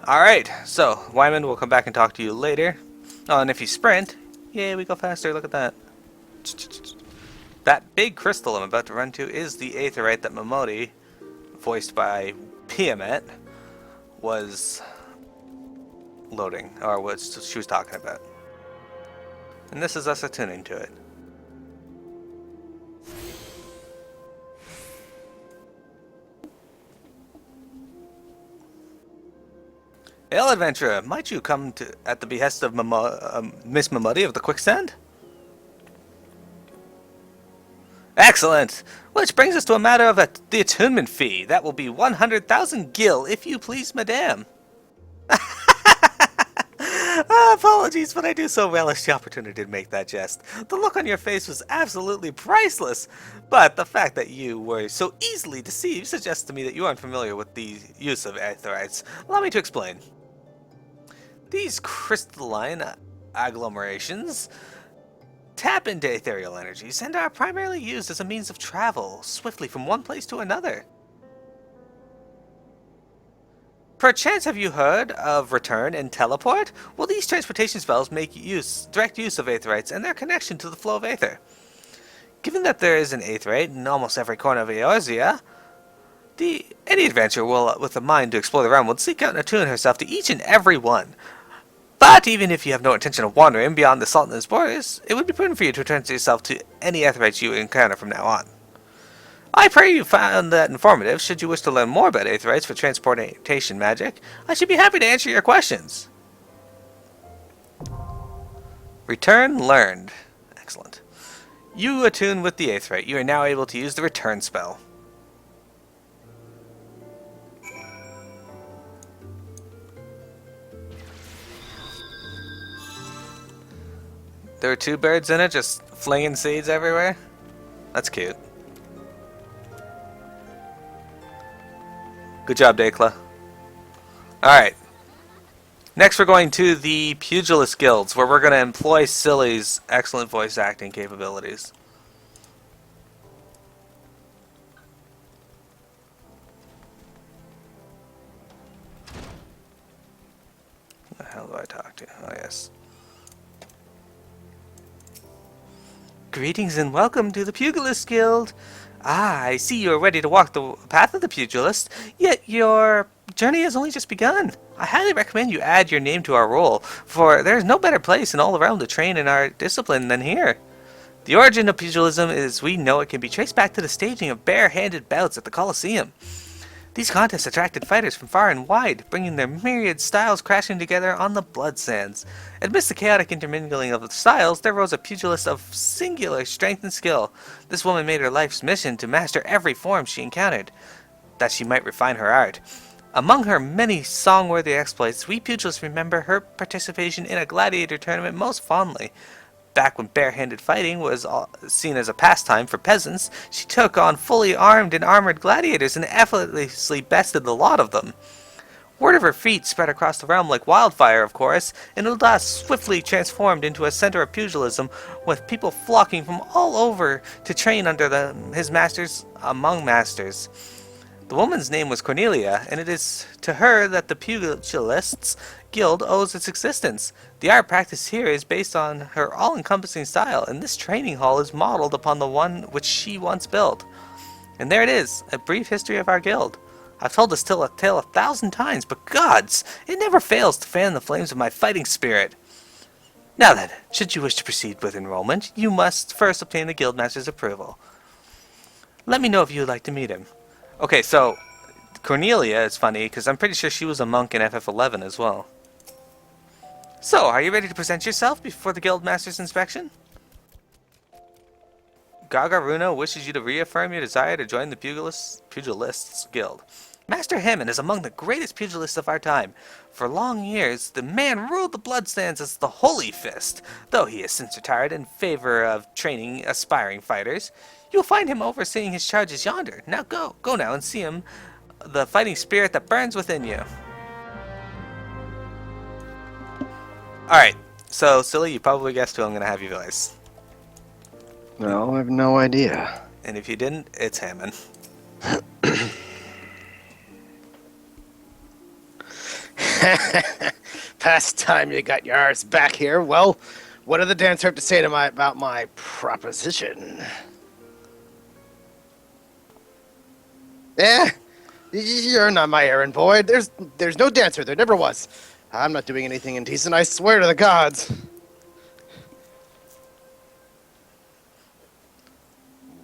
Alright, so Wyman will come back and talk to you later. Oh, and if you sprint, yay, we go faster, look at that. That big crystal I'm about to run to is the Aetherite that Momodi, voiced by Piamet, was loading, or what she was talking about. And this is us attuning to it. Hail, adventurer! Might you come to at the behest of Miss Momodi of the Quicksand? Excellent! Which brings us to a matter of the attunement fee. That will be 100,000 gil, if you please, madame. Apologies, but I do so relish the opportunity to make that jest. The look on your face was absolutely priceless, but the fact that you were so easily deceived suggests to me that you aren't familiar with the use of aetherites. Allow me to explain. These crystalline agglomerations tap into ethereal energies and are primarily used as a means of travel swiftly from one place to another. Perchance have you heard of return and teleport? Well, these transportation spells make direct use of aetherites and their connection to the flow of aether. Given that there is an aetherite in almost every corner of Eorzea, any adventurer with a mind to explore the realm would seek out and attune herself to each and every one. But even if you have no intention of wandering beyond the Sultan's borders, it would be prudent for you to return yourself to any aetherites you encounter from now on. I pray you found that informative. Should you wish to learn more about aetherites for transportation magic, I should be happy to answer your questions. Return learned. Excellent. You attune with the aetherite. You are now able to use the return spell. There are two birds in it, just flinging seeds everywhere. That's cute. Good job, Dekla. Alright. Next we're going to the Pugilist Guilds, where we're going to employ Silly's excellent voice acting capabilities. Who the hell do I talk to? Oh, yes. Greetings and welcome to the Pugilist Guild. Ah, I see you are ready to walk the path of the pugilist, yet your journey has only just begun. I highly recommend you add your name to our roll, for there is no better place in all the realm to train in our discipline than here. The origin of pugilism as we know it can be traced back to the staging of bare-handed bouts at the Colosseum. These contests attracted fighters from far and wide, bringing their myriad styles crashing together on the blood sands. Amidst the chaotic intermingling of the styles, there rose a pugilist of singular strength and skill. This woman made her life's mission to master every form she encountered, that she might refine her art. Among her many song-worthy exploits, we pugilists remember her participation in a gladiator tournament most fondly. Back when bare-handed fighting was seen as a pastime for peasants, she took on fully armed and armored gladiators and effortlessly bested the lot of them. Word of her feat spread across the realm like wildfire, of course, and Ul'dah swiftly transformed into a center of pugilism, with people flocking from all over to train under his masters among masters. The woman's name was Cornelia, and it is to her that the Pugilists Guild owes its existence. The art practiced here is based on her all-encompassing style, and this training hall is modeled upon the one which she once built. And there it is, a brief history of our guild. I've told this tale 1,000 times, but gods, it never fails to fan the flames of my fighting spirit. Now then, should you wish to proceed with enrollment, you must first obtain the guildmaster's approval. Let me know if you would like to meet him. Okay, so Cornelia is funny because I'm pretty sure she was a monk in FF11 as well. So, are you ready to present yourself before the guildmaster's inspection? Gagaruna wishes you to reaffirm your desire to join the Pugilists Guild. Master Hammond is among the greatest pugilists of our time. For long years, the man ruled the Bloodsands as the Holy Fist, though he has since retired in favor of training aspiring fighters. You'll find him overseeing his charges yonder. Now go now and see him, the fighting spirit that burns within you. Alright, so Silly, you probably guessed who I'm going to have you voice. No, I have no idea. And if you didn't, it's Hammond. Past time you got your arse back here. Well, what did the dancer have to say to about my proposition? Eh, you're not my errand boy. There's no dancer. There never was. I'm not doing anything indecent. I swear to the gods.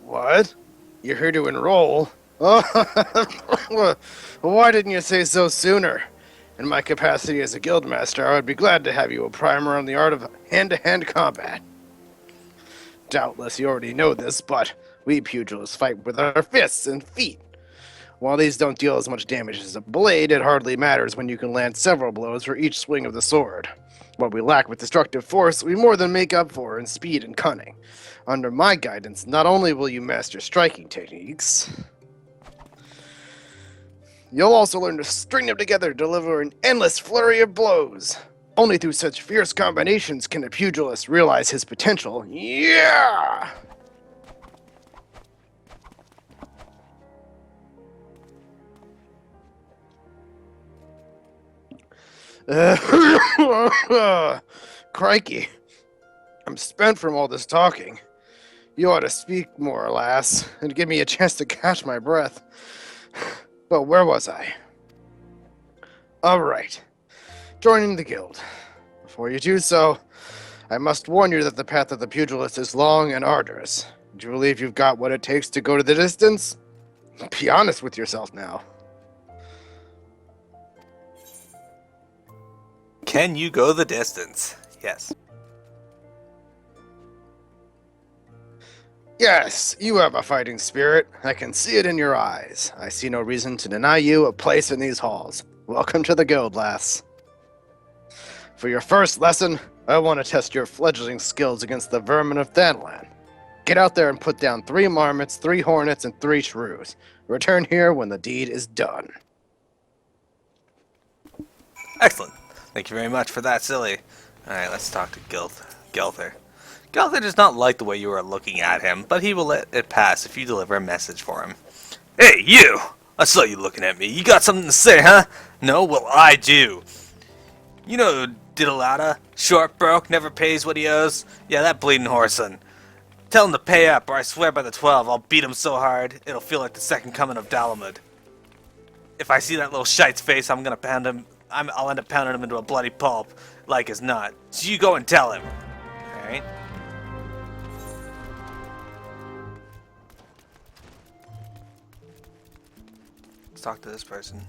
What? You're here to enroll? Oh, why didn't you say so sooner? In my capacity as a guildmaster, I would be glad to have you a primer on the art of hand-to-hand combat. Doubtless you already know this, but we pugilists fight with our fists and feet. While these don't deal as much damage as a blade, it hardly matters when you can land several blows for each swing of the sword. What we lack with destructive force, we more than make up for in speed and cunning. Under my guidance, not only will you master striking techniques, you'll also learn to string them together to deliver an endless flurry of blows. Only through such fierce combinations can a pugilist realize his potential. Yeah! Crikey. I'm spent from all this talking. You ought to speak more, lass, and give me a chance to catch my breath. But where was I? Alright. Joining the guild. Before you do so, I must warn you that the path of the pugilist is long and arduous. Do you believe you've got what it takes to go to the distance? Be honest with yourself now. Can you go the distance? Yes. Yes, you have a fighting spirit. I can see it in your eyes. I see no reason to deny you a place in these halls. Welcome to the guild, lass. For your first lesson, I want to test your fledgling skills against the vermin of THAL. Get out there and put down 3 marmots, 3 hornets, and 3 shrews. Return here when the deed is done. Excellent. Thank you very much for that, silly. Alright, let's talk to Gelther. Gelther does not like the way you are looking at him, but he will let it pass if you deliver a message for him. Hey, you! I saw you looking at me. You got something to say, huh? No? Well, I do. You know Ul'dah? Short, broke, never pays what he owes? Yeah, that bleeding whoreson. Tell him to pay up, or I swear by the 12, I'll beat him so hard, it'll feel like the second coming of Dalamud. If I see that little shite's face, I'm gonna pound him. I'll end up pounding him into a bloody pulp, like as not. So you go and tell him. Alright? Let's talk to this person.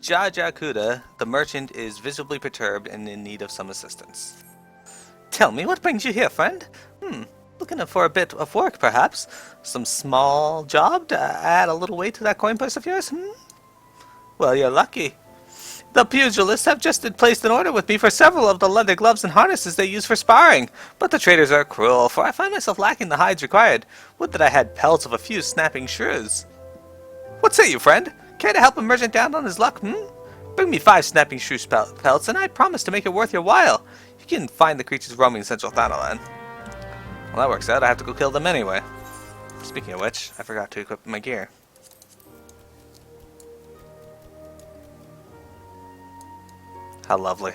Jajakuda, the merchant, is visibly perturbed and in need of some assistance. Tell me, what brings you here, friend? Looking for a bit of work, perhaps? Some small job to add a little weight to that coin purse of yours, Well, you're lucky. The pugilists have just placed an order with me for several of the leather gloves and harnesses they use for sparring, but the traders are cruel, for I find myself lacking the hides required. Would that I had pelts of a few snapping shrews. What say you, friend? Care to help a merchant down on his luck, Bring me 5 snapping shrew pelts, and I promise to make it worth your while. You can find the creatures roaming central THAL. Well, that works out. I have to go kill them anyway. Speaking of which, I forgot to equip my gear. How lovely.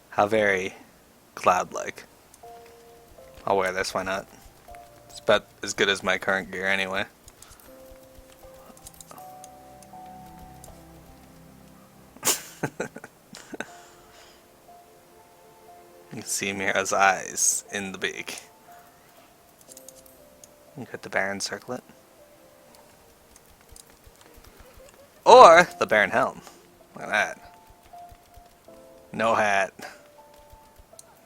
How very cloud-like. I'll wear this, why not? It's about as good as my current gear anyway. You can see Mearo's eyes in the beak. You got the Baron circlet. Or the Baron helm. Look at that. No hat.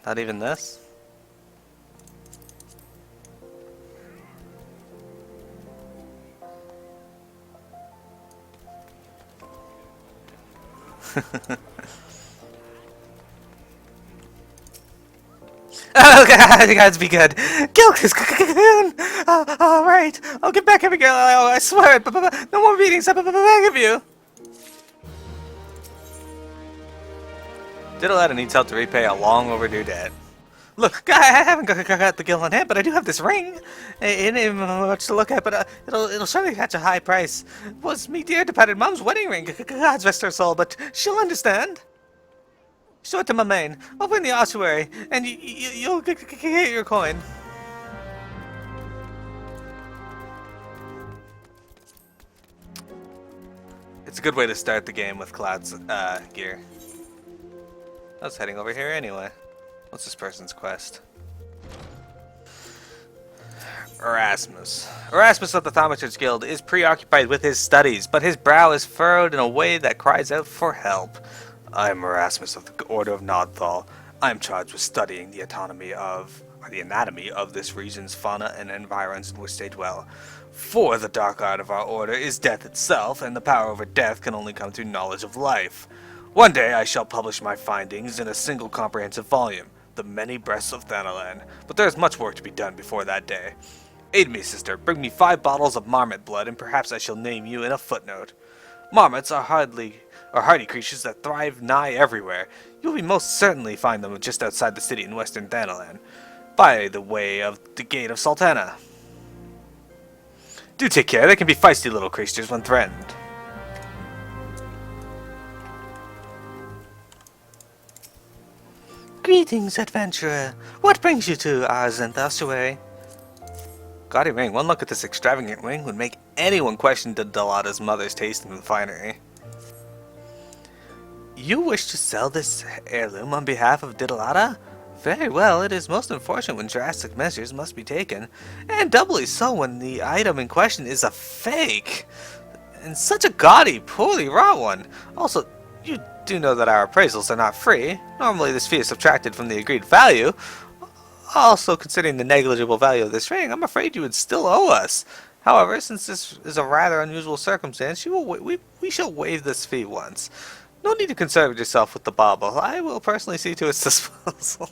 Not even this? Oh God, you guys be good. Gilkis, all right. I'll get back every girl. I swear. No more meetings. I beg of you. Diddletta needs help to repay a long overdue debt. Look, I haven't got the guild on hand, but I do have this ring. It ain't much to look at, but it'll surely catch a high price. It was me dear departed mom's wedding ring. God's rest her soul, but she'll understand. Show it to my main. Open the ossuary, and you'll get your coin. It's a good way to start the game with Cloud's gear. I was heading over here anyway. What's this person's quest? Erasmus. Erasmus of the Thaumaturge Guild is preoccupied with his studies, but his brow is furrowed in a way that cries out for help. I am Erasmus of the Order of NALD. I am charged with studying the anatomy of this region's fauna and environs in which they dwell. For the dark art of our order is death itself, and the power over death can only come through knowledge of life. One day I shall publish my findings in a single comprehensive volume, The Many Breasts of Thanalan, but there is much work to be done before that day. Aid me, sister, bring me 5 bottles of marmot blood, and perhaps I shall name you in a footnote. Marmots are hardy creatures that thrive nigh everywhere. You will most certainly find them just outside the city in western Thanalan, by the way of the Gate of Sultana. Do take care, they can be feisty little creatures when threatened. Greetings, adventurer. What brings you to Arzenth Ossuary? Gaudy ring. One look at this extravagant ring would make anyone question Diddletta's mother's taste in finery. You wish to sell this heirloom on behalf of Diddletta? Very well, it is most unfortunate when drastic measures must be taken, and doubly so when the item in question is a fake. And such a gaudy, poorly wrought one. Also, you do know that our appraisals are not free. Normally this fee is subtracted from the agreed value. Also, considering the negligible value of this ring, I'm afraid you would still owe us. However, since this is a rather unusual circumstance, we shall waive this fee once. No need to concern yourself with the bauble. I will personally see to its disposal.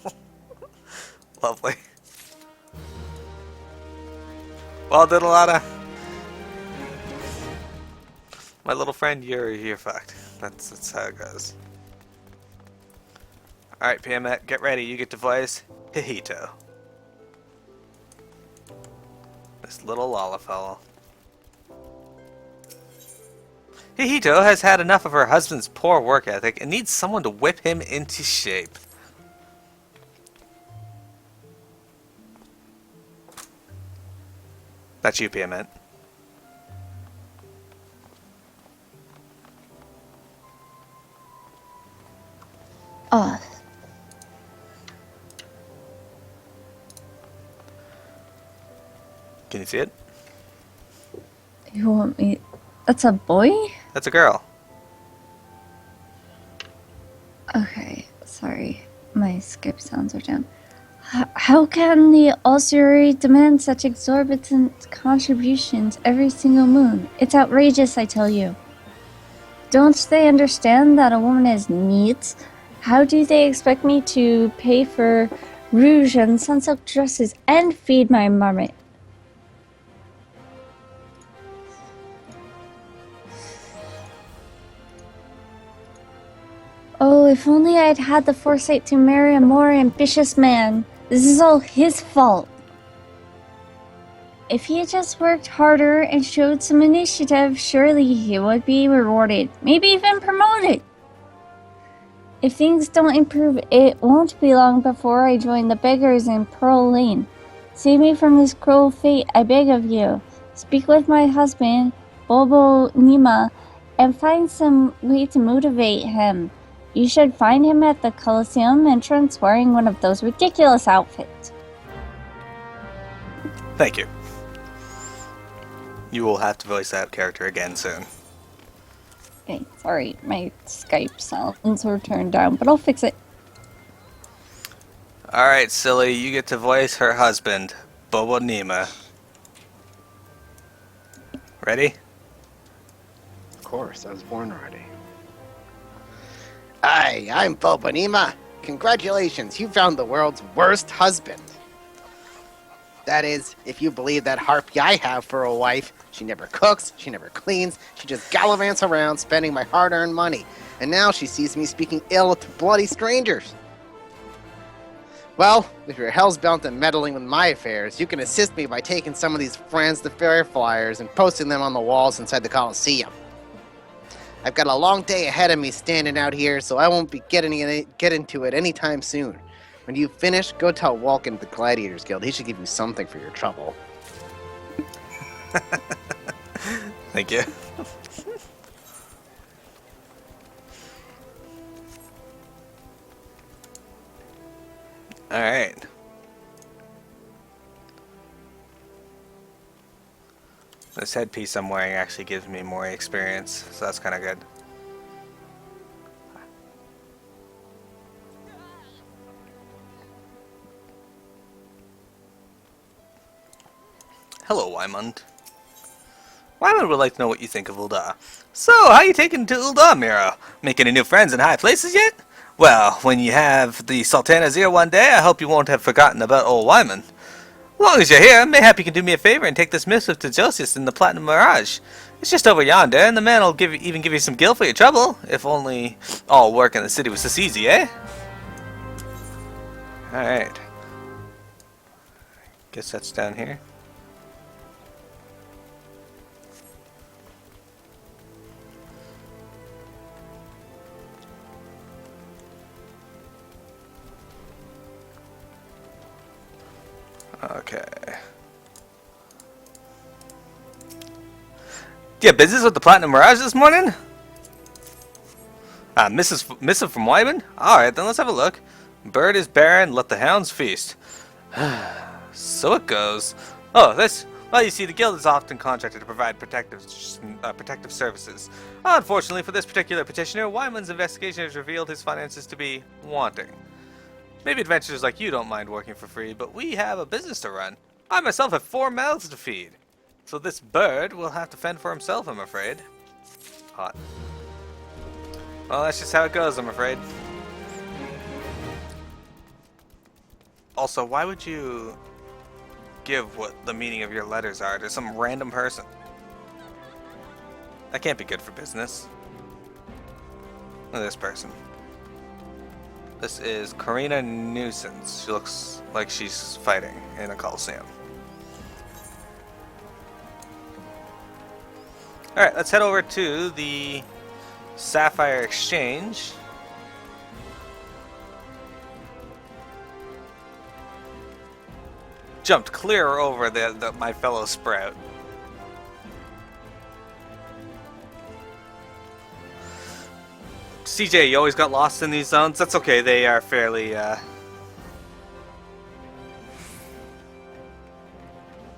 Lovely. Well, Diddletta. My little friend, you're fucked. That's how it goes. Alright, Piamet, get ready. You get to voice Hihito. This little Lollafella. Hihito has had enough of her husband's poor work ethic and needs someone to whip him into shape. That's you, Piamet. Oh. Can you see it? You want me... That's a boy? That's a girl. Okay, sorry. My Skype sounds are down. How can the ossuary demand such exorbitant contributions every single moon? It's outrageous, I tell you. Don't they understand that a woman has needs? How do they expect me to pay for rouge and sunsilk dresses and feed my marmot? Oh, if only I'd had the foresight to marry a more ambitious man. This is all his fault. If he had just worked harder and showed some initiative, surely he would be rewarded, maybe even promoted. If things don't improve, it won't be long before I join the beggars in Pearl Lane. Save me from this cruel fate, I beg of you. Speak with my husband, Bobo Nima, and find some way to motivate him. You should find him at the Colosseum entrance wearing one of those ridiculous outfits. Thank you. You will have to voice that character again soon. Okay, sorry, my Skype sounds were turned down, but I'll fix it. Alright, silly, you get to voice her husband, Bobo Nima. Ready? Of course, I was born ready. Hi, I'm Bobanima. Congratulations, you found the world's worst husband. That is, if you believe that harpy I have for a wife. She never cooks, she never cleans, she just gallivants around spending my hard-earned money. And now she sees me speaking ill to bloody strangers. Well, if you're hell's bent on meddling with my affairs, you can assist me by taking some of these Friends the Fair flyers and posting them on the walls inside the Coliseum. I've got a long day ahead of me standing out here, so I won't be getting into it anytime soon. When you finish, go tell Walken at the Gladiators Guild. He should give you something for your trouble. Thank you. Alright. This headpiece I'm wearing actually gives me more experience, so that's kind of good. Hello, Wymond. Wymond would like to know what you think of Ul'dah. So, how you taking to Ul'dah, Mearo? Making any new friends in high places yet? Well, when you have the Sultana's ear one day, I hope you won't have forgotten about old Wymond. As long as you're here, mayhap you can do me a favor and take this missive to Josias in the Platinum Mirage. It's just over yonder, and the man will even give you some gil for your trouble, if only all work in the city was this easy, eh? Alright. Guess that's down here. Okay. Do you have business with the Platinum Mirage this morning? Missive from Wyman? Alright, then let's have a look. Bird is barren, let the hounds feast. So it goes. Oh, this... Well, you see, the guild is often contracted to provide protective services. Unfortunately for this particular petitioner, Wyman's investigation has revealed his finances to be wanting. Maybe adventurers like you don't mind working for free, but we have a business to run. I myself have 4 mouths to feed. So this bird will have to fend for himself, I'm afraid. Hot. Well, that's just how it goes, I'm afraid. Also, why would you give what the meaning of your letters are to some random person? That can't be good for business. Look at this person. This is Karina Nuisance. She looks like she's fighting in a coliseum. Alright, let's head over to the Sapphire Exchange. Jumped clear over my fellow sprout. CJ, you always got lost in these zones? That's okay, they are fairly,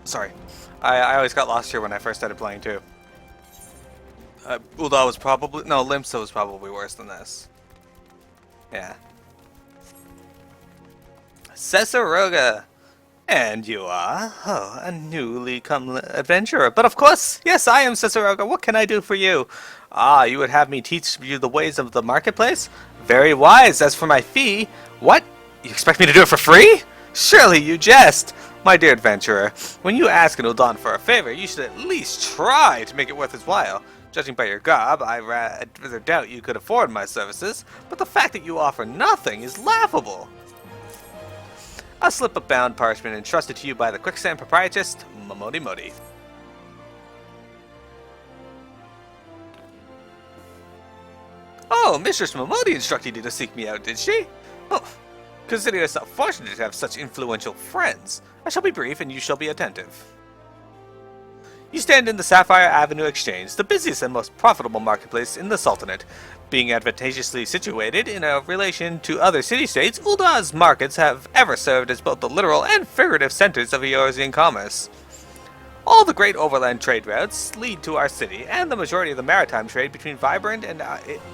Sorry. I always got lost here when I first started playing, too. Ul'dah was probably... No, Limsa was probably worse than this. Yeah. Cesaroga! And you are? Oh, a newly come adventurer. But of course, yes, I am Cesaroga. What can I do for you? Ah, you would have me teach you the ways of the marketplace? Very wise. As for my fee, what? You expect me to do it for free? Surely you jest. My dear adventurer, when you ask an Ul'dah for a favor, you should at least try to make it worth his while. Judging by your garb, I rather doubt you could afford my services, but the fact that you offer nothing is laughable. A slip of bound parchment entrusted to you by the quicksand proprietress, Momodi Modi. Oh, Mistress Momodi instructed you to seek me out, did she? Oh, consider yourself fortunate to have such influential friends. I shall be brief and you shall be attentive. You stand in the Sapphire Avenue Exchange, the busiest and most profitable marketplace in the Sultanate. Being advantageously situated in a relation to other city-states, Ul'dah's markets have ever served as both the literal and figurative centers of Eorzean commerce. All the great overland trade routes lead to our city, and the majority of the maritime trade between Vibrant and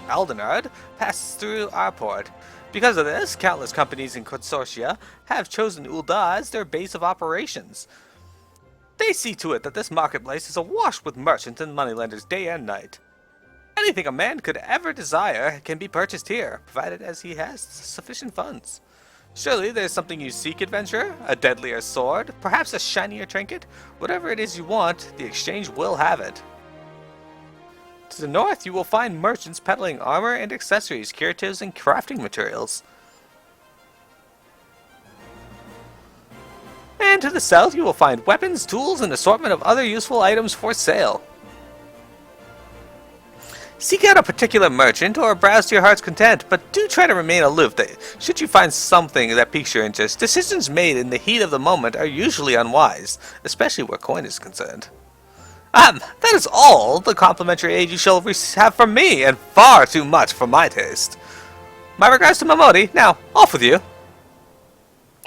Aldenard passes through our port. Because of this, countless companies and consortia have chosen Ul'dah as their base of operations. They see to it that this marketplace is awash with merchants and moneylenders day and night. Anything a man could ever desire can be purchased here, provided as he has sufficient funds. Surely there's something you seek, adventurer? A deadlier sword? Perhaps a shinier trinket? Whatever it is you want, the exchange will have it. To the north, you will find merchants peddling armor and accessories, curatives, and crafting materials. And to the south, you will find weapons, tools, and assortment of other useful items for sale. Seek out a particular merchant or browse to your heart's content, but do try to remain aloof. Should you find something that piques your interest, decisions made in the heat of the moment are usually unwise, especially where coin is concerned. That is all the complimentary aid you shall have from me, and far too much for my taste. My regards to Momodi. Now, off with you.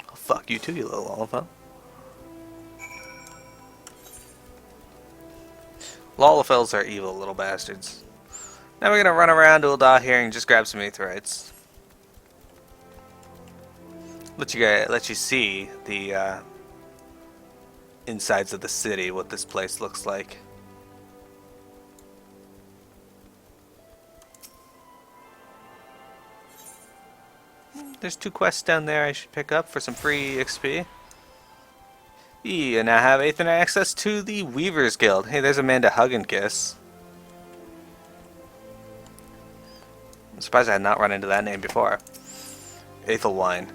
Oh, fuck you too, you little lollipop. Lollifels are evil little bastards. Now we're gonna run around Ul'dah here and just grab some aetherytes. Let you see the insides of the city, what this place looks like. There's 2 quests down there I should pick up for some free XP. You now have Aethernet access to the Weaver's Guild. Hey, there's Amanda Hug and Kiss. I'm surprised I had not run into that name before. Aethelwine.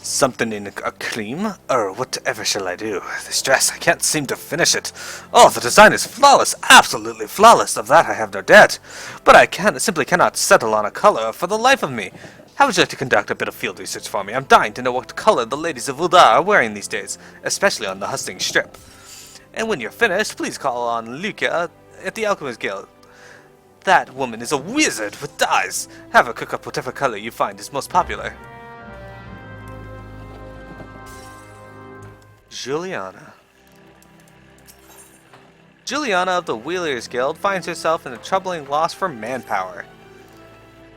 Something in a cream? Or whatever shall I do? This dress, I can't seem to finish it. Oh, the design is flawless, absolutely flawless, of that I have no doubt. But I simply cannot settle on a color for the life of me. How would you like to conduct a bit of field research for me? I'm dying to know what color the ladies of Ul'dah are wearing these days, especially on the hustings strip. And when you're finished, please call on Luca at the Alchemist Guild. That woman is a wizard with dyes. Have her cook up whatever color you find is most popular. Juliana. Juliana of the Wheelers Guild finds herself in a troubling loss for manpower.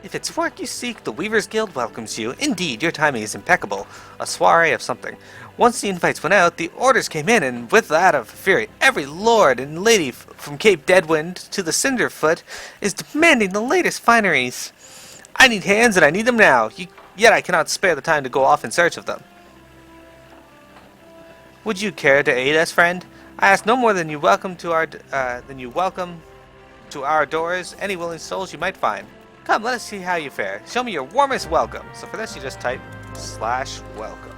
If it's work you seek, the Weavers Guild welcomes you. Indeed, your timing is impeccable. A soiree of something. Once the invites went out, the orders came in, and with that of fury, every lord and lady from Cape Deadwind to the Cinderfoot is demanding the latest fineries. I need hands, and I need them now, yet I cannot spare the time to go off in search of them. Would you care to aid us, friend? I ask no more than you welcome to our doors any willing souls you might find. Come, let us see how you fare. Show me your warmest welcome. So for this, you just type /welcome.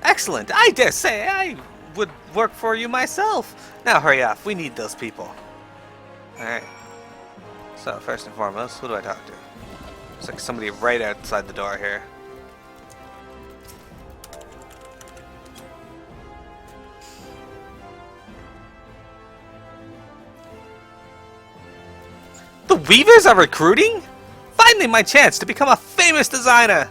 Excellent. I dare say I would work for you myself. Now hurry up. We need those people. Alright. So first and foremost, who do I talk to? Looks like somebody right outside the door here. The Weavers are recruiting? Finally my chance to become a famous designer!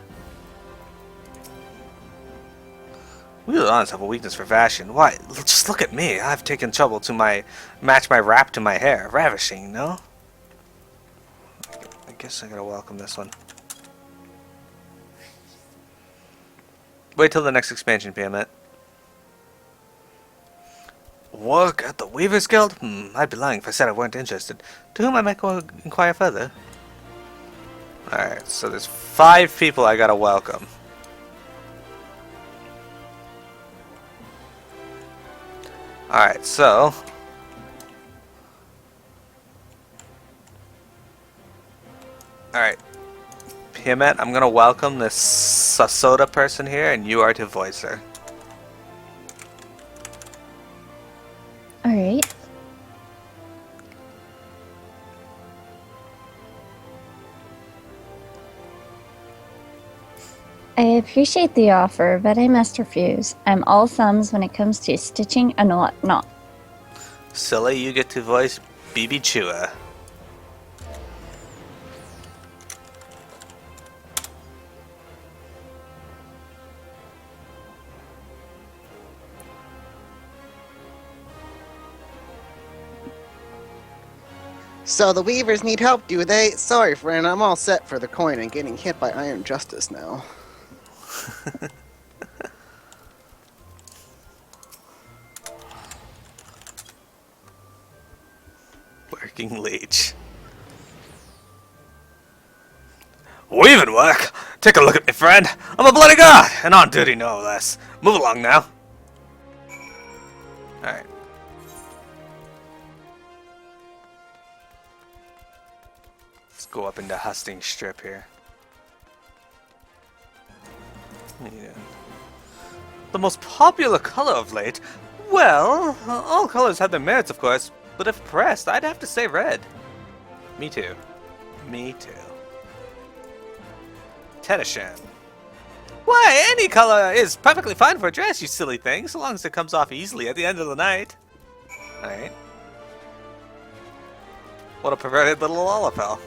We Ul'dahans have a weakness for fashion. Why, just look at me. I've taken trouble to match my wrap to my hair. Ravishing, no? I guess I gotta welcome this one. Wait till the next expansion, Piamet. Work at the Weavers Guild? I'd be lying if I said I weren't interested. To whom I might go inquire further. Alright, so there's 5 people I gotta welcome. Alright, so... Alright. Piamet, I'm gonna welcome this Sasota person here, and you are to voice her. Alright. I appreciate the offer, but I must refuse. I'm all thumbs when it comes to stitching and whatnot. Silly, you get to voice BB Chua. So the Weavers need help, do they? Sorry, friend, I'm all set for the coin and getting hit by Iron Justice now. working leech. Weaving work? Take a look at me, friend. I'm a bloody god, and on duty no less. Move along now. Alright. Let's go up into Hustings Strip here. Yeah. The most popular color of late? Well, all colors have their merits, of course, but if pressed, I'd have to say red. Me too. Me too. Tennishan. Why, any color is perfectly fine for a dress, you silly thing, so long as it comes off easily at the end of the night. Alright. What a perverted little Olapel.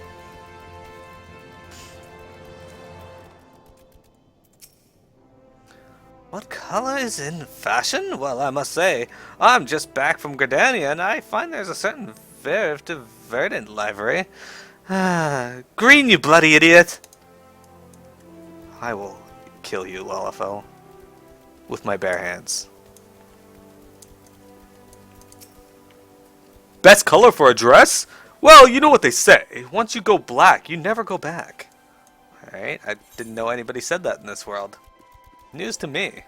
What color is in fashion? Well, I must say, I'm just back from Gardania, and I find there's a certain verve to verdant livery. Green, you bloody idiot! I will kill you, Lalafell, with my bare hands. Best color for a dress? Well, you know what they say. Once you go black, you never go back. Alright, I didn't know anybody said that in this world. News to me.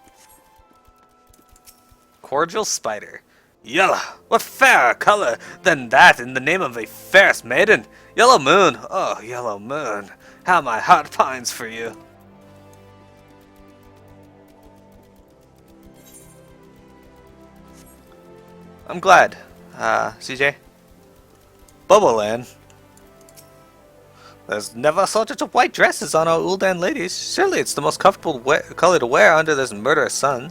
Cordial Spider. Yellow! What fairer color than that in the name of a fairest maiden? Yellow Moon! Oh, Yellow Moon, how my heart pines for you. I'm glad. CJ? Bubbleland. There's never a shortage of white dresses on our Ul'dah ladies. Surely it's the most comfortable color to wear under this murderous sun.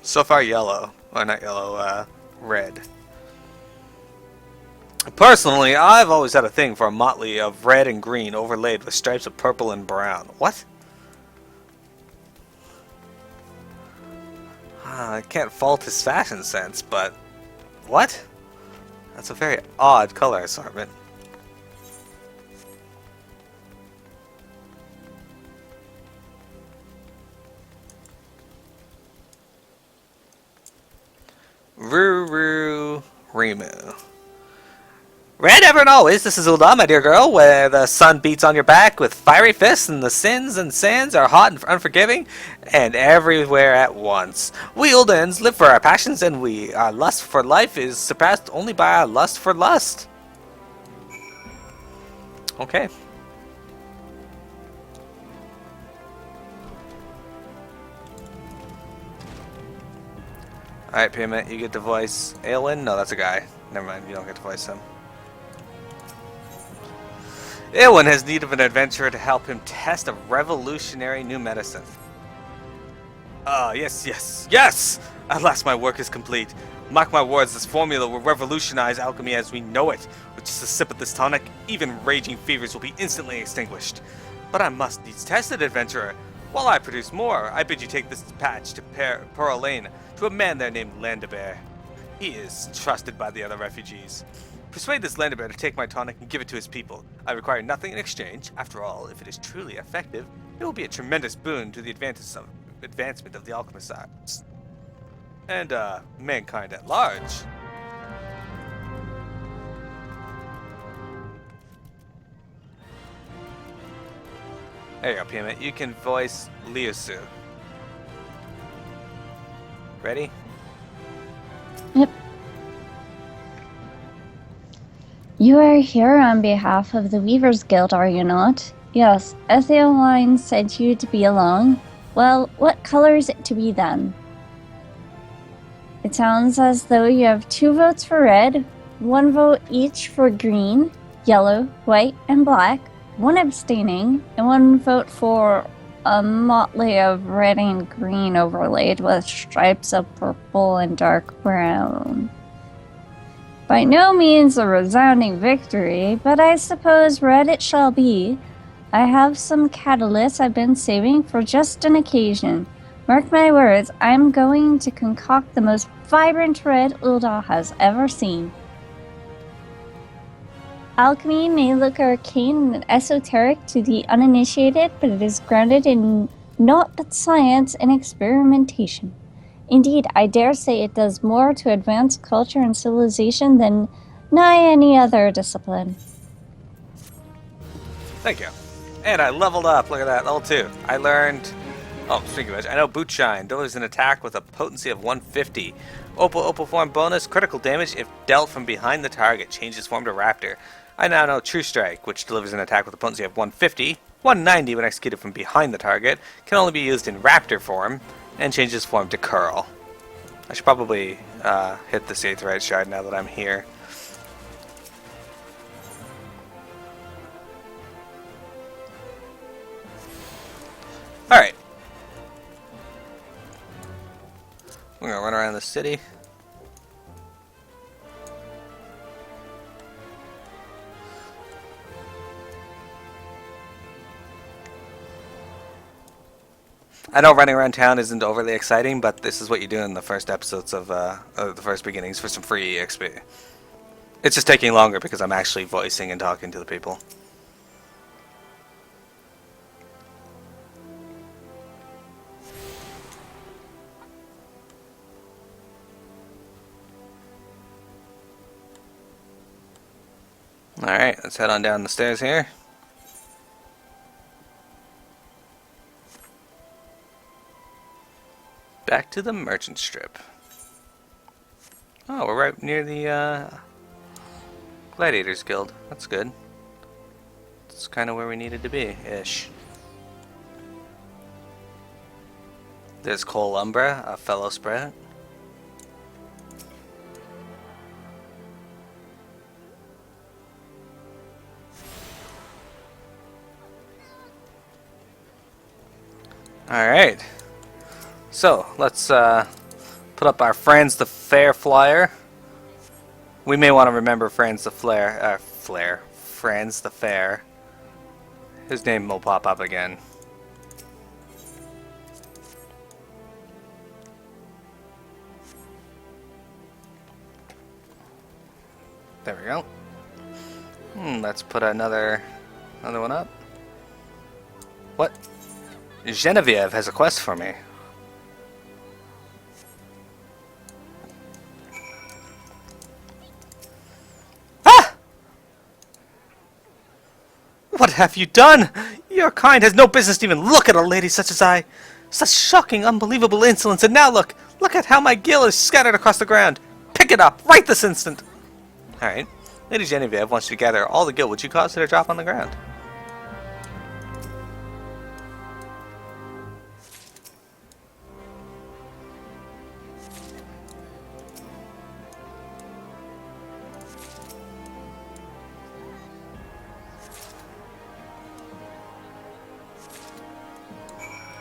So far yellow. Or not yellow, red. Personally, I've always had a thing for a motley of red and green overlaid with stripes of purple and brown. What? I can't fault his fashion sense, but... What? That's a very odd color assortment. Ruru Rimu. Red ever and always, this is Ul'dah, my dear girl, where the sun beats on your back with fiery fists and the sins and sands are hot and unforgiving, and everywhere at once. We Ul'dahans live for our passions, and our lust for life is surpassed only by our lust for lust. Okay. Alright, Payment, you get to voice Aelin? No, that's a guy. Never mind, you don't get to voice him. Aelin has need of an adventurer to help him test a revolutionary new medicine. Yes! At last my work is complete. Mark my words, this formula will revolutionize alchemy as we know it. With just a sip of this tonic, even raging fevers will be instantly extinguished. But I must needs test it, adventurer. While I produce more, I bid you take this patch to Pearl Lane to a man there named Landabear. He is trusted by the other refugees. Persuade this Landabear to take my tonic and give it to his people. I require nothing in exchange. After all, if it is truly effective, it will be a tremendous boon to the advancement of the alchemist's arts. And, mankind at large. There you go, Payment. You can voice Liusu. Ready? Yep. You are here on behalf of the Weavers Guild, are you not? Yes, Etheoline said you to be along. Well, what color is it to be then? It sounds as though you have 2 votes for red, 1 vote each for green, yellow, white, and black, 1 abstaining, and 1 vote for a motley of red and green overlaid with stripes of purple and dark brown. By no means a resounding victory, but I suppose red it shall be. I have some catalysts I've been saving for just an occasion. Mark my words, I'm going to concoct the most vibrant red Ul'dah has ever seen. Alchemy may look arcane and esoteric to the uninitiated, but it is grounded in naught but science and experimentation. Indeed, I dare say it does more to advance culture and civilization than nigh any other discipline. Thank you. And I leveled up. Look at that, level 2. I learned... Oh, speaking of which, I know Boot Shine delivers an attack with a potency of 150. Opal form bonus, critical damage if dealt from behind the target. Changes form to Raptor. I now know True Strike, which delivers an attack with a potency of 150. 190 when executed from behind the target. Can only be used in Raptor form. And changes form to Curl. I should probably hit the Aetheryte Shard now that I'm here. Alright. We're gonna run around the city. I know running around town isn't overly exciting, but this is what you do in the first episodes of the first beginnings for some free EXP. It's just taking longer because I'm actually voicing and talking to the people. Alright, let's head on down the stairs here. Back to the merchant strip. Oh, we're right near the Gladiators Guild. That's good. That's kind of where we needed to be, ish. There's Cole Umbra, a fellow sprout. Alright, so let's put up our Franz the Fair flyer. We may want to remember Franz the Franz the Fair. His name will pop up again. There we go. Let's put another one up. What? Genevieve has a quest for me. Ah! What have you done? Your kind has no business to even look at a lady such as I. Such shocking, unbelievable insolence, and now look at how my gil is scattered across the ground. Pick it up, right this instant. Alright, Lady Genevieve wants you to gather all the gil which you caused her to drop on the ground.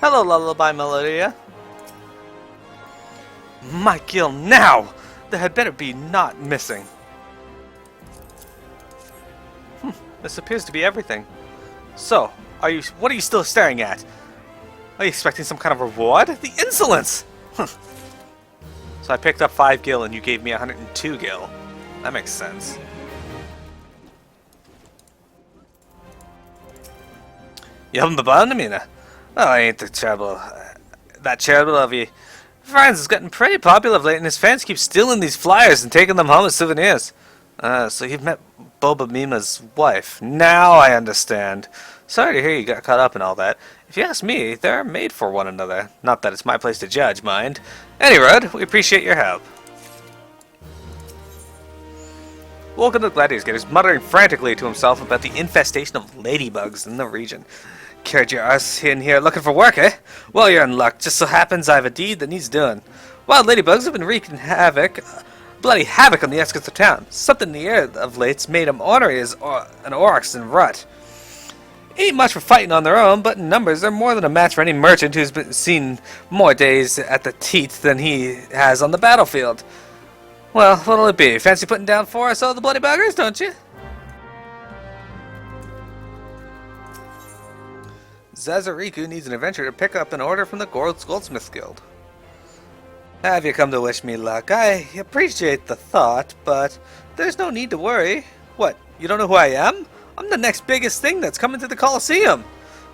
Hello, Lullaby Melodia. My gil now! There had better be not missing. This appears to be everything. So, what are you still staring at? Are you expecting some kind of reward? The insolence! So I picked up 5 gil and you gave me 102 gil. That makes sense. You haven't been me now. Oh, ain't that terrible of you. Franz is getting pretty popular of late, and his fans keep stealing these flyers and taking them home as souvenirs. So you've met Boba Mima's wife. Now I understand. Sorry to hear you got caught up in all that. If you ask me, they're made for one another. Not that it's my place to judge, mind. Anyway, we appreciate your help. Welcome to the Gladiators Gate is muttering frantically to himself about the infestation of ladybugs in the region. Carried your ass in here looking for work, eh? Well, you're in luck. Just so happens I have a deed that needs doing. Wild ladybugs have been wreaking bloody havoc on the outskirts of town. Something in the air of late's made them ornery as an oryx in rut. Ain't much for fighting on their own, but in numbers they're more than a match for any merchant who's been seen more days at the teat than he has on the battlefield. Well, what'll it be? Fancy putting down 4 or so of the bloody buggers, don't you? Zazariku needs an adventurer to pick up an order from the Goldsmiths Guild. Have you come to wish me luck? I appreciate the thought, but there's no need to worry. What, you don't know who I am? I'm the next biggest thing that's coming to the Colosseum.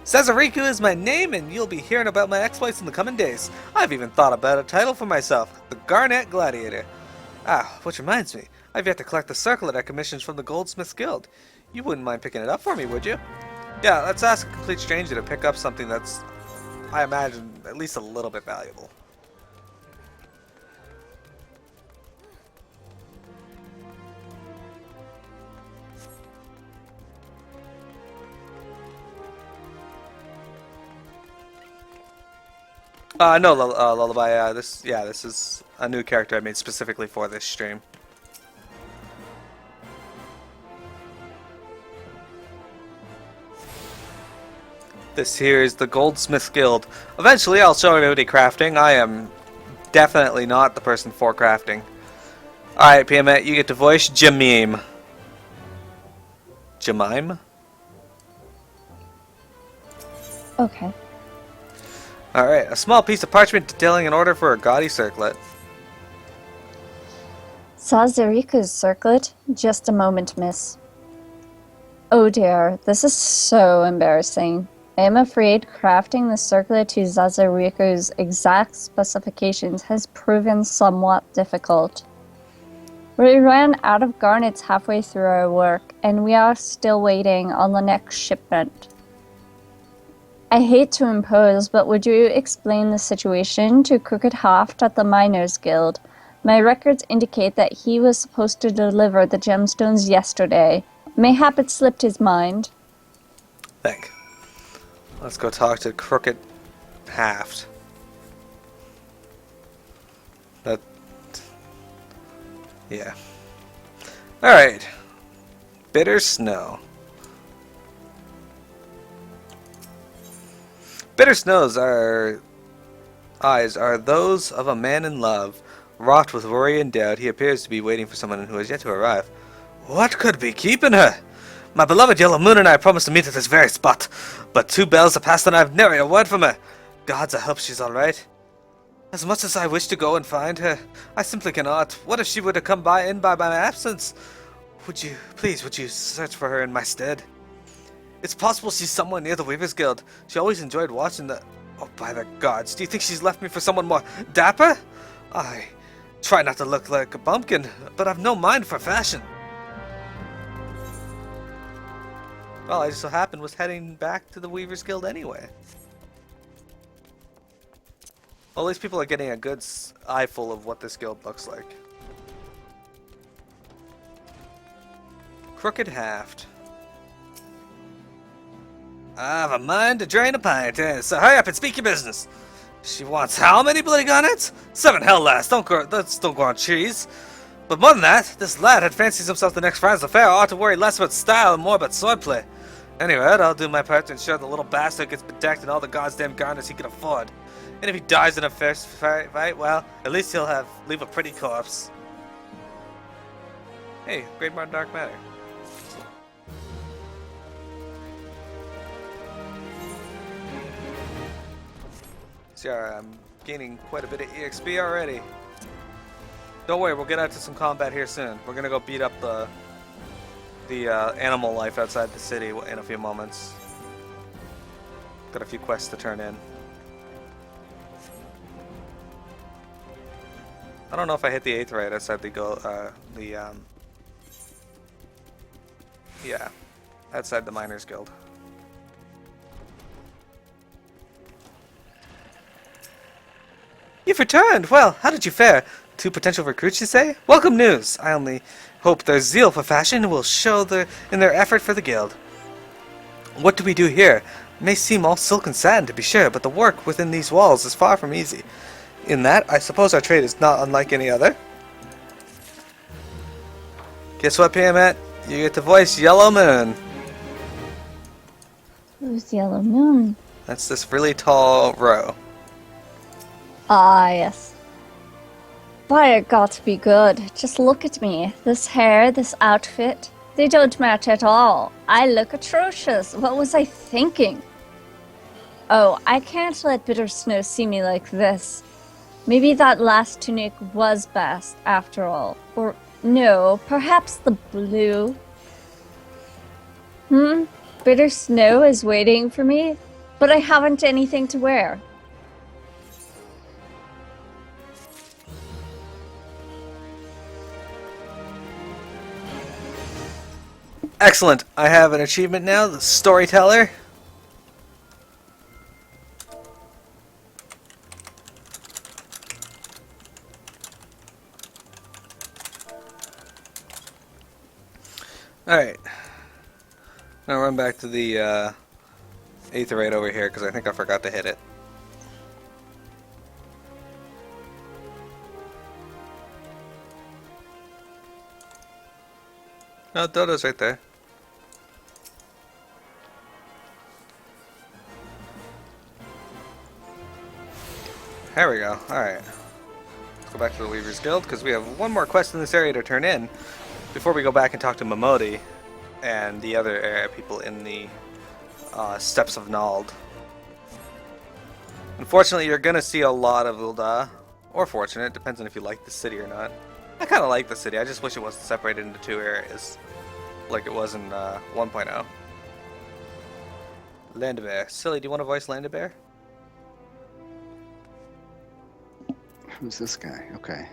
Sazariku is my name, and you'll be hearing about my exploits in the coming days. I've even thought about a title for myself, the Garnet Gladiator. Ah, which reminds me, I've yet to collect the circlet I commissioned from the Goldsmiths Guild. You wouldn't mind picking it up for me, would you? Yeah, let's ask a complete stranger to pick up something that's, I imagine, at least a little bit valuable. No, Lullaby. This is a new character I made specifically for this stream. This here is the Goldsmith Guild. Eventually, I'll show everybody crafting. I am definitely not the person for crafting. Alright, Piamet, you get to voice Jamim. Jemime? Okay. Alright, a small piece of parchment detailing an order for a gaudy circlet. Sazariku's circlet? Just a moment, miss. Oh dear, this is so embarrassing. I am afraid crafting the circlet to Sazariku's exact specifications has proven somewhat difficult. We ran out of garnets halfway through our work, and we are still waiting on the next shipment. I hate to impose, but would you explain the situation to Crooked Haft at the Miners Guild? My records indicate that he was supposed to deliver the gemstones yesterday. Mayhap it slipped his mind. Think. Let's go talk to Crooked Haft. Yeah. Alright. Bitter Snow. Bitter Snow's eyes are those of a man in love. Wrought with worry and doubt, he appears to be waiting for someone who has yet to arrive. What could be keeping her? My beloved Yellow Moon and I promised to meet at this very spot, but 2 bells have passed and I've never a word from her. Gods, I hope she's alright. As much as I wish to go and find her, I simply cannot. What if she were to come by my absence? Would you search for her in my stead? It's possible she's somewhere near the Weavers Guild. She always enjoyed watching the... Oh, by the gods, do you think she's left me for someone more dapper? I try not to look like a bumpkin, but I've no mind for fashion. Well, I just so happened was heading back to the Weavers Guild anyway. Well, at least people are getting a good eyeful of what this guild looks like. Crooked Haft. I have a mind to drain a pint, so hurry up and speak your business. She wants how many bloody garnets? 7 hell lass, don't go on cheese. But more than that, this lad had fancies himself the next Franz the Fair ought to worry less about style and more about swordplay. Anyway, I'll do my part to ensure the little bastard gets bedecked in all the goddamn garnets he can afford. And if he dies in a fist fight, well, at least he'll leave a pretty corpse. Hey, Great Martin Dark Matter. See, I'm gaining quite a bit of EXP already. Don't worry, we'll get out to some combat here soon. We're gonna go beat up the animal life outside the city in a few moments. Got a few quests to turn in. I don't know if I hit the 8th right outside outside the Miners Guild. You've returned! Well, how did you fare? 2 potential recruits, you say? Welcome news! I only hope their zeal for fashion will show in their effort for the guild. What do we do here? It may seem all silk and satin, to be sure, but the work within these walls is far from easy. In that, I suppose our trade is not unlike any other. Guess what, Piamet? You get to voice Yellow Moon. Who's Yellow Moon? That's this really tall row. Ah, yes. By it got to be good. Just look at me. This hair, this outfit, they don't match at all. I look atrocious. What was I thinking? Oh, I can't let Bitter Snow see me like this. Maybe that last tunic was best, after all. Or, no, perhaps the blue. Bitter Snow is waiting for me? But I haven't anything to wear. Excellent. I have an achievement now, the storyteller. Alright. Now run back to the aetherite over here because I think I forgot to hit it. No, Dodo's right there. There we go. Alright. Let's go back to the Weaver's Guild because we have one more quest in this area to turn in before we go back and talk to Momodi and the other area people in the Steppes of NALD. Unfortunately, you're going to see a lot of Ul'dah. Or fortunate, depends on if you like the city or not. I kind of like the city, I just wish it wasn't separated into two areas like it was in 1.0. Landabear. Silly, do you want to voice Landabear? Who's this guy? Okay.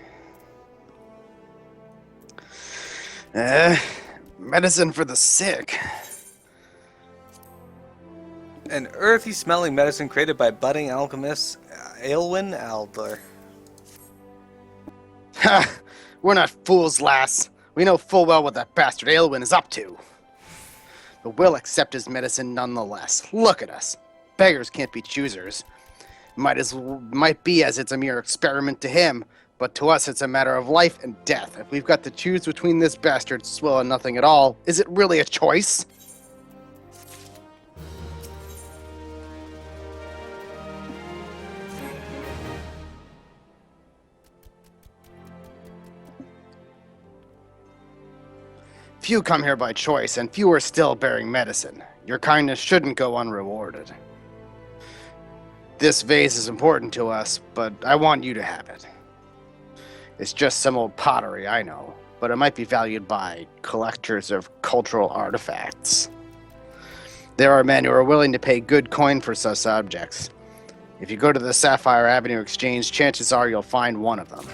Medicine for the sick. An earthy smelling medicine created by budding alchemist Aelwyn Aldler. Ha! We're not fools, lass. We know full well what that bastard Aelwyn is up to. But we'll accept his medicine nonetheless. Look at us. Beggars can't be choosers. Might be as it's a mere experiment to him, but to us it's a matter of life and death. If we've got to choose between this bastard's swill and nothing at all, is it really a choice? Few come here by choice, and few are still bearing medicine. Your kindness shouldn't go unrewarded. This vase is important to us, but I want you to have it. It's just some old pottery, I know, but it might be valued by collectors of cultural artifacts. There are men who are willing to pay good coin for such objects. If you go to the Sapphire Avenue Exchange, chances are you'll find one of them.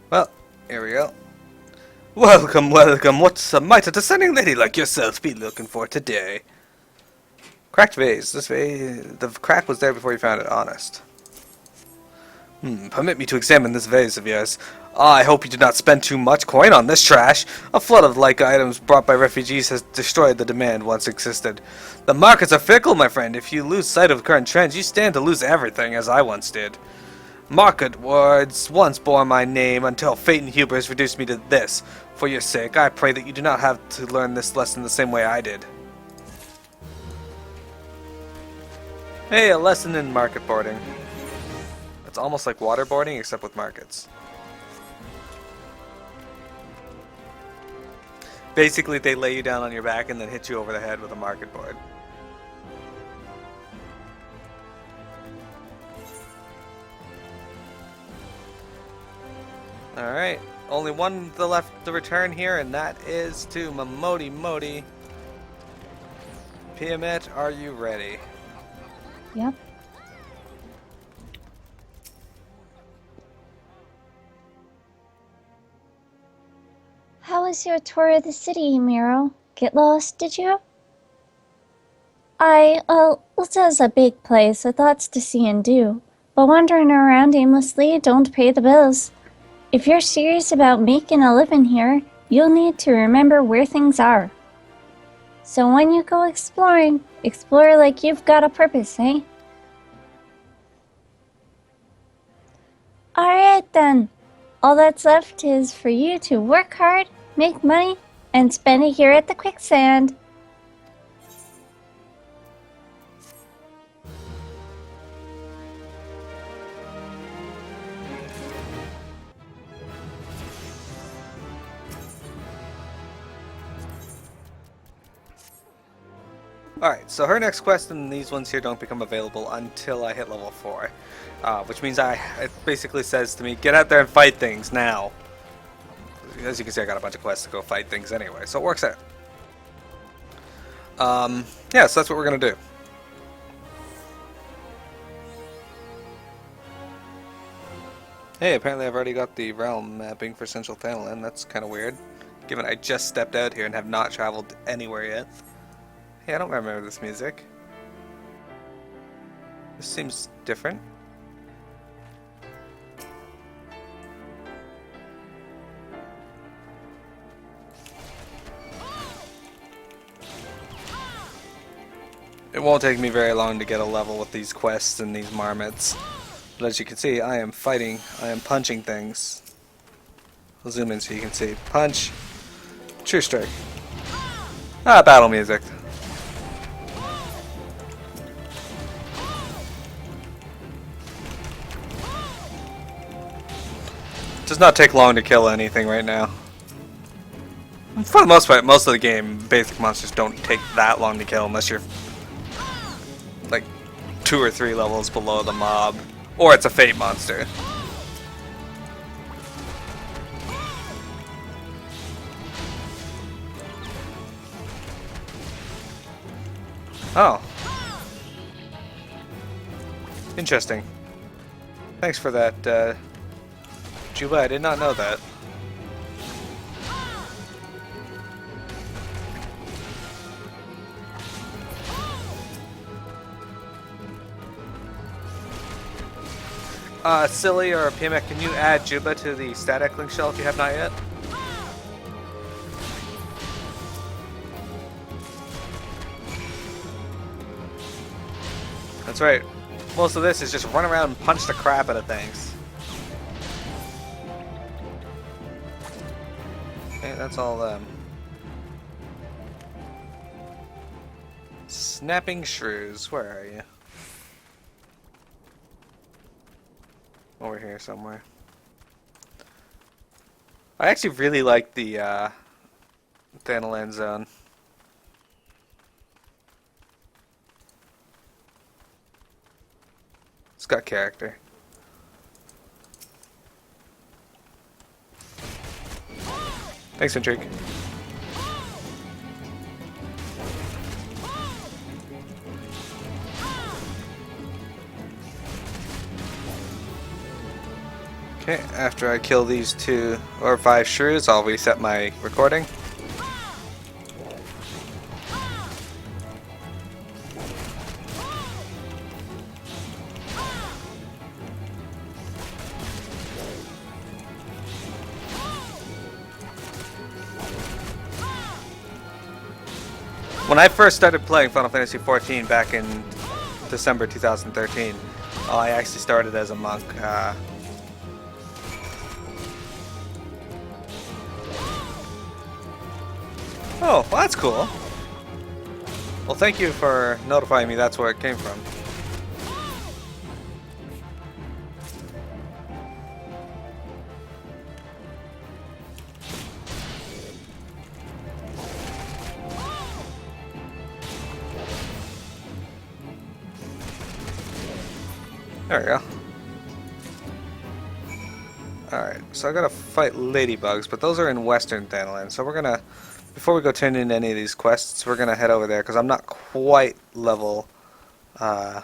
Well, here we go. Welcome, welcome. What's a mighty descending lady like yourself be looking for today? Cracked vase. This vase, the crack was there before you found it, honest. Permit me to examine this vase of yours. I hope you did not spend too much coin on this trash. A flood of like items brought by refugees has destroyed the demand once existed. The markets are fickle, my friend. If you lose sight of current trends, you stand to lose everything, as I once did. Market words once bore my name until fate and hubris reduced me to this. For your sake, I pray that you do not have to learn this lesson the same way I did. Hey, a lesson in market boarding. It's almost like waterboarding, except with markets. Basically, they lay you down on your back and then hit you over the head with a market board. Alright, only one left to return here, and that is to Momodi. Piamet, are you ready? Yep. How was your tour of the city, Mearo? Get lost, did you? Ul'dah's a big place with lots to see and do, but wandering around aimlessly don't pay the bills. If you're serious about making a living here, you'll need to remember where things are. So when you go exploring, explore like you've got a purpose, eh? Alright then. All that's left is for you to work hard, make money, and spend it here at the quicksand. Alright, so her next quest and these ones here don't become available until I hit level 4. Which means it basically says to me, get out there and fight things now. As you can see, I got a bunch of quests to go fight things anyway, so it works out. Yeah, so that's what we're going to do. Hey, apparently I've already got the realm mapping for Central Thanalan. That's kind of weird, given I just stepped out here and have not traveled anywhere yet. Hey, I don't remember this music. This seems different. It won't take me very long to get a level with these quests and these marmots. But as you can see, I am fighting, I am punching things. I'll zoom in so you can see. Punch. True strike. Ah, battle music. Does not take long to kill anything right now. For the most part, most of the game, basic monsters don't take that long to kill unless you're like 2 or 3 levels below the mob. Or it's a fate monster. Oh. Interesting. Thanks for that, Juba. I did not know that. Silly or PMX, can you add Juba to the static link shell if you have not yet? That's right. Most of this is just run around and punch the crap out of things. Okay, that's all them. Snapping shrews, where are you? Over here somewhere. I actually really like the Thanalan zone. It's got character. Thanks, Intrigue. Okay, after I kill these 2 or 5 shrews, I'll reset my recording. When I first started playing Final Fantasy XIV back in December 2013, I actually started as a monk. Oh, well, that's cool. Well, thank you for notifying me that's where it came from. There we go. Alright, so I gotta fight ladybugs, but those are in Western Thanalan, so we're gonna... Before we go turn in any of these quests, we're gonna head over there, because I'm not quite level... Yeah,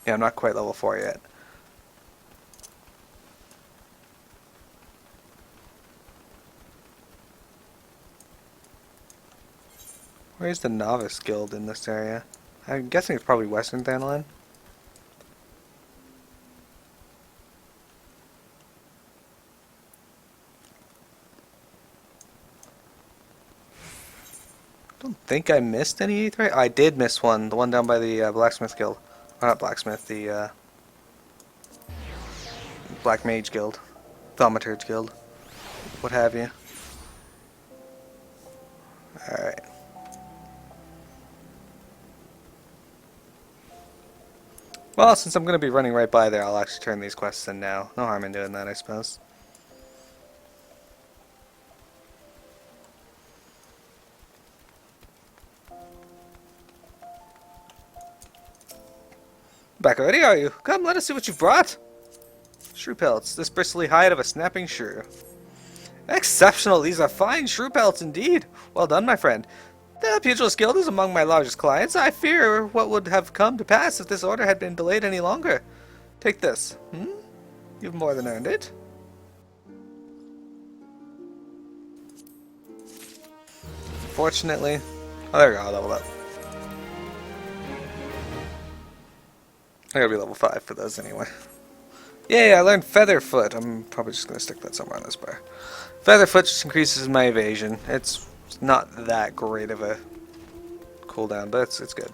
I'm not quite level 4 yet. Where's the Novice Guild in this area? I'm guessing it's probably Western Thanalan. I don't think I missed any E3. I did miss one, the one down by the Blacksmith Guild. Not Blacksmith, the Black Mage Guild. Thaumaturge Guild. What have you. Alright. Well, since I'm going to be running right by there, I'll actually turn these quests in now. No harm in doing that, I suppose. Back already, are you? Come, let us see what you've brought. Shrew pelts. This bristly hide of a snapping shrew. Exceptional. These are fine shrew pelts indeed. Well done, my friend. The Pugilist Guild is among my largest clients. I fear what would have come to pass if this order had been delayed any longer. Take this. You've more than earned it. Fortunately... Oh, there we go. I'll level up. I gotta be level 5 for those anyway. Yay, I learned Featherfoot. I'm probably just gonna stick that somewhere on this bar. Featherfoot just increases my evasion. It's not that great of a cooldown, but it's good.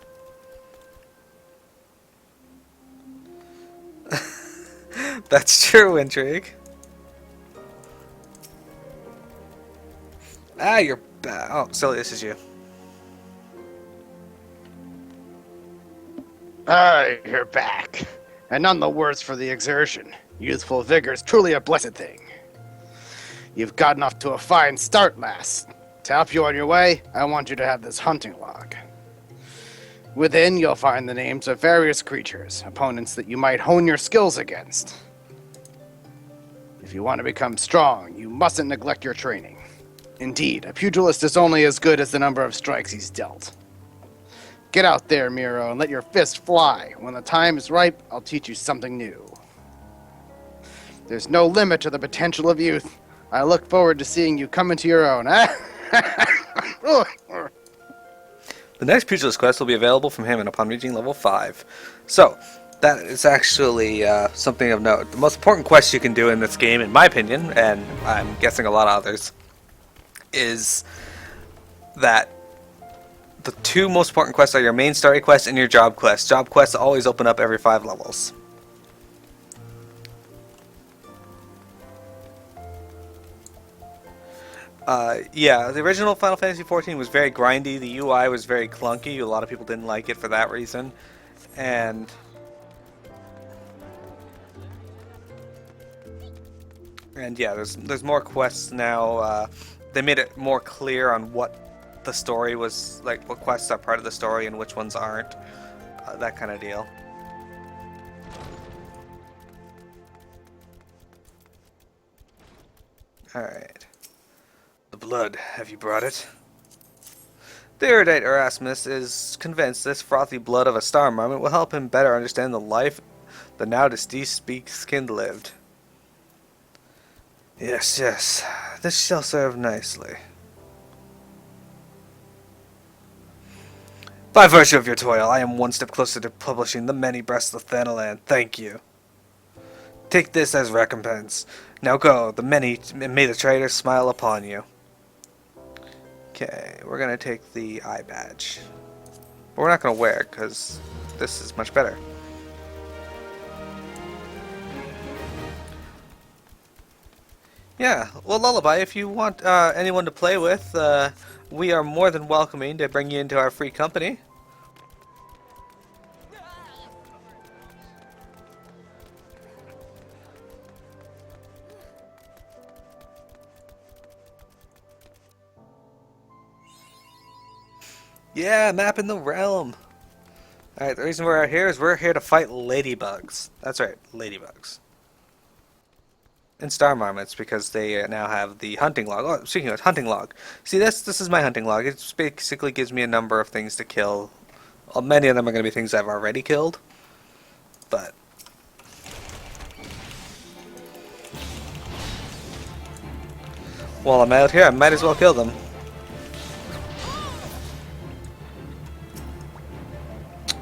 That's true, Intrigue. Ah, you're bad. Oh, silly, this is you. Ah, you're back. And none the worse for the exertion. Youthful vigor is truly a blessed thing. You've gotten off to a fine start, lass. To help you on your way, I want you to have this hunting log. Within, you'll find the names of various creatures, opponents that you might hone your skills against. If you want to become strong, you mustn't neglect your training. Indeed, a pugilist is only as good as the number of strikes he's dealt. Get out there, Mearo, and let your fist fly. When the time is ripe, I'll teach you something new. There's no limit to the potential of youth. I look forward to seeing you come into your own. The next Pugilist quest will be available from him upon reaching level 5. So, that is actually something of note. The most important quest you can do in this game, in my opinion, and I'm guessing a lot of others, is that the two most important quests are your main story quest and your job quest. Job quests always open up every 5 levels. Yeah, the original Final Fantasy XIV was very grindy. The UI was very clunky. A lot of people didn't like it for that reason. And yeah, there's more quests now. They made it more clear on what the story was, like what quests are part of the story and which ones aren't. That kind of deal. Alright. The blood, have you brought it? The erudite Erasmus is convinced this frothy blood of a star marmot will help him better understand the life the now deceased Beak-Skinned lived. Yes, yes, this shall serve nicely. By virtue of your toil, I am one step closer to publishing the many breasts of Thanalan. Thank you. Take this as recompense. Now go, the many, and may the traitor smile upon you. Okay, we're gonna take the eye badge. But we're not gonna wear it, because this is much better. Yeah, well, Lullaby, if you want anyone to play with, we are more than welcoming to bring you into our free company. Yeah, mapping the realm. Alright, the reason we're out here is we're here to fight ladybugs. That's right, ladybugs. And star marmots, because they now have the hunting log. Oh, speaking of hunting log. See, this is my hunting log. It basically gives me a number of things to kill. Well, many of them are going to be things I've already killed. But while I'm out here, I might as well kill them.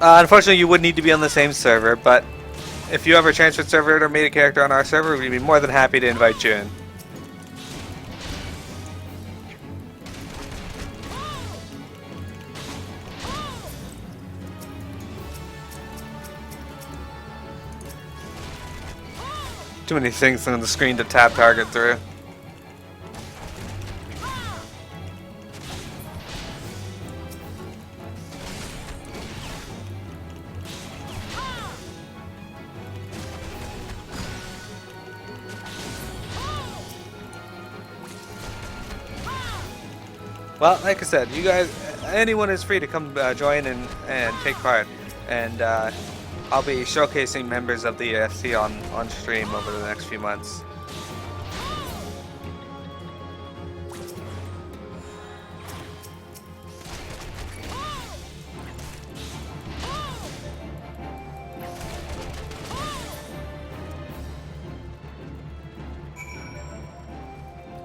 Unfortunately, you would need to be on the same server, but if you ever transferred server or made a character on our server, we'd be more than happy to invite you in. Too many things on the screen to tab target through. Well, like I said, you guys, anyone is free to come join and take part. And I'll be showcasing members of the UFC on stream over the next few months.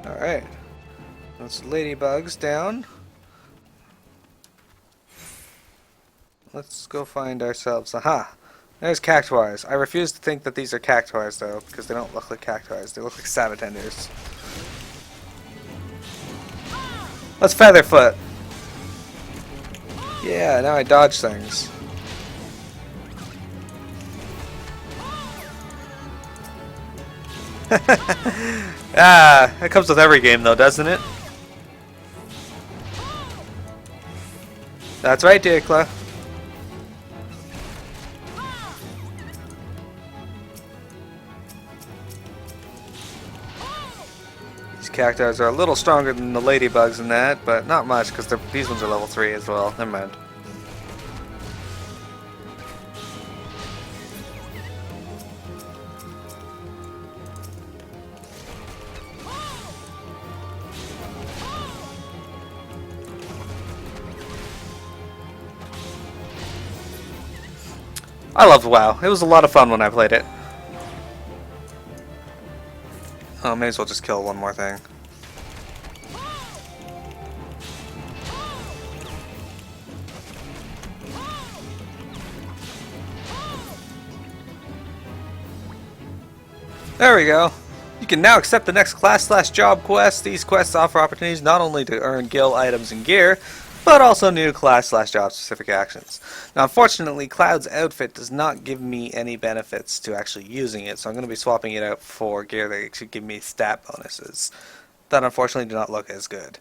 Alright. Those ladybugs down. Let's go find ourselves. Aha! There's cactuars. I refuse to think that these are cactuars, though, because they don't look like cactuars. They look like sabatenders. Let's Featherfoot! Yeah, now I dodge things. It comes with every game, though, doesn't it? That's right, Dikla. These cactuars are a little stronger than the ladybugs in that, but not much, because these ones are level 3 as well. Never mind. I loved WoW. It was a lot of fun when I played it. Oh, may as well just kill one more thing. There we go. You can now accept the next class/job quest. These quests offer opportunities not only to earn guild items and gear, but also new class/job specific actions. Now, unfortunately, Cloud's outfit does not give me any benefits to actually using it, so I'm going to be swapping it out for gear that actually give me stat bonuses that unfortunately do not look as good.